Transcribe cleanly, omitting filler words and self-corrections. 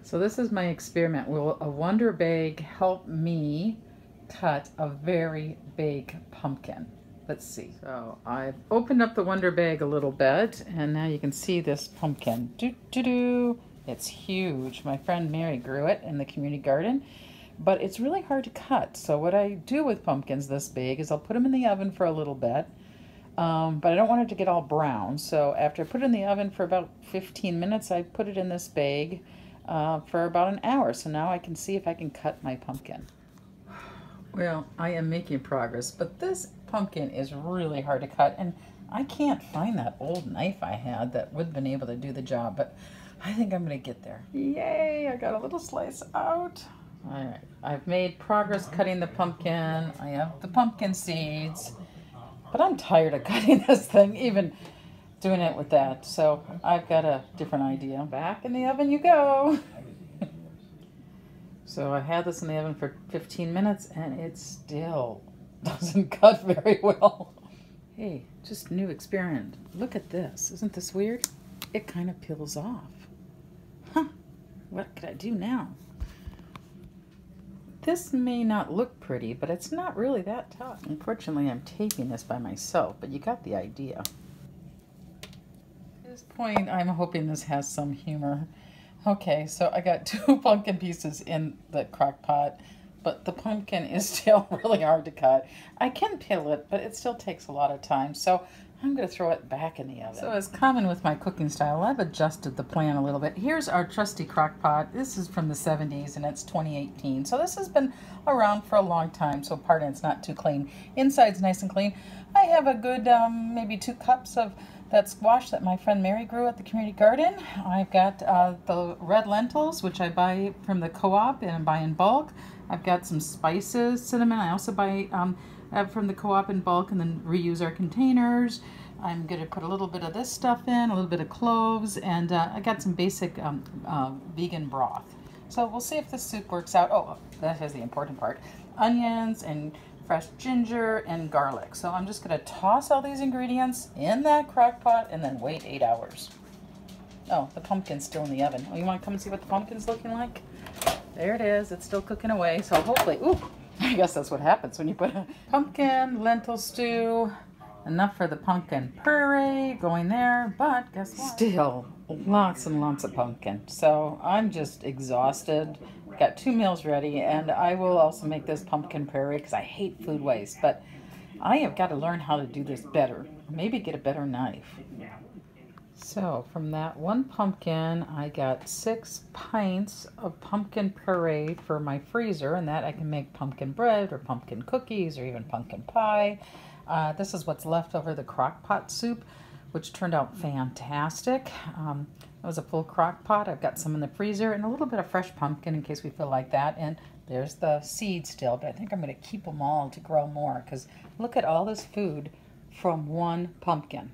So this is my experiment. Will a Wonder Bag help me cut a very big pumpkin? Let's see. So I've opened up the Wonder Bag a little bit, and now you can see this pumpkin. It's huge. My friend Mary grew it in the community garden, but it's really hard to cut. So what I do with pumpkins this big is I'll put them in the oven for a little bit, but I don't want it to get all brown. So after I put it in the oven for about 15 minutes, I put it in this bag for about an hour. So now I can see if I can cut my pumpkin. Well, I am making progress, but this pumpkin is really hard to cut, and I can't find that old knife I had that would have been able to do the job, but I think I'm going to get there. Yay, I got a little slice out. All right, I've made progress cutting the pumpkin. I have the pumpkin seeds, but I'm tired of cutting this thing, even doing it with that, so I've got a different idea. Back in the oven you go. So I had this in the oven for 15 minutes and it still doesn't cut very well. Hey, just new experiment. Look at this. Isn't this weird? It kind of peels off. Huh. What could I do now? This may not look pretty, but it's not really that tough. Unfortunately, I'm taping this by myself, but you got the idea. At this point, I'm hoping this has some humor. Okay, so I got 2 pumpkin pieces in the crock pot, but the pumpkin is still really hard to cut. I can peel it, but it still takes a lot of time, so I'm going to throw it back in the oven. So as common with my cooking style, I've adjusted the plan a little bit. Here's our trusty crock pot. This is from the 70s, and it's 2018, so this has been around for a long time, so pardon it's not too clean. Inside's nice and clean. I have a good maybe 2 cups of that squash that my friend Mary grew at the community garden. I've got the red lentils, which I buy from the co-op and buy in bulk. I've got some spices, cinnamon. I also buy from the co-op in bulk and then reuse our containers. I'm going to put a little bit of this stuff in, a little bit of cloves, and I got some basic vegan broth. So we'll see if this soup works out. Oh, that is the important part. Onions and fresh ginger and garlic. So I'm just going to toss all these ingredients in that crock pot and then wait 8 hours. Oh, the pumpkin's still in the oven. Oh, you want to come and see what the pumpkin's looking like? There it is. It's still cooking away. So hopefully, ooh, I guess that's what happens when you put a pumpkin, lentil stew, enough for the pumpkin puree going there, but guess what? Still lots and lots of pumpkin. So I'm just exhausted. Got 2 meals ready, and I will also make this pumpkin puree because I hate food waste, but I have got to learn how to do this better. Maybe get a better knife. So from that 1 pumpkin, I got 6 pints of pumpkin puree for my freezer, and that I can make pumpkin bread or pumpkin cookies or even pumpkin pie. This is what's left over the crock pot soup, which turned out fantastic. It was a full crock pot. I've got some in the freezer and a little bit of fresh pumpkin in case we feel like that. And there's the seeds still, but I think I'm going to keep them all to grow more because look at all this food from 1 pumpkin.